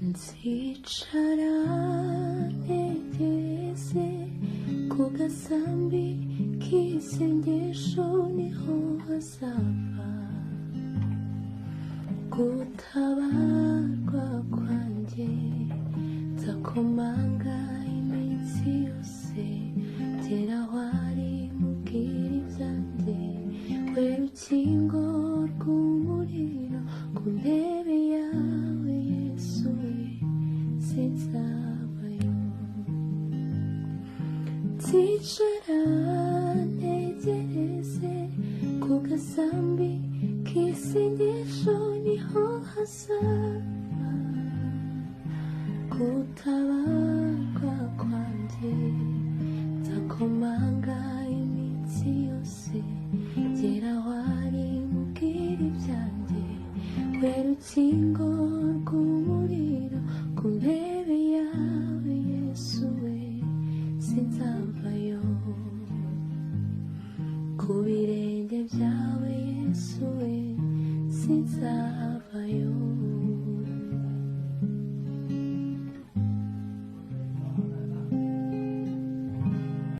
nzicara ntegereze ku gasambi k'isengesho niho hazava gutabarwa kwanjye, nzakomanga iminsi yose ngera aho ari mubwira ibyanjye, we rukingo rw'umuriro ku ntebe yawe Yesu we sinzavayo. Nzicara ntegereze ku gasambi k'isengesho niho hazava gutabarwa kwanjye, nzakomanga iminsi yose ngera aho ari mubwira ibyanjye, we rukingo rw'umuriro ku ntebe yawe Yesu we sinzavayo. Ku birenge byawe Yesu we sinzavayo.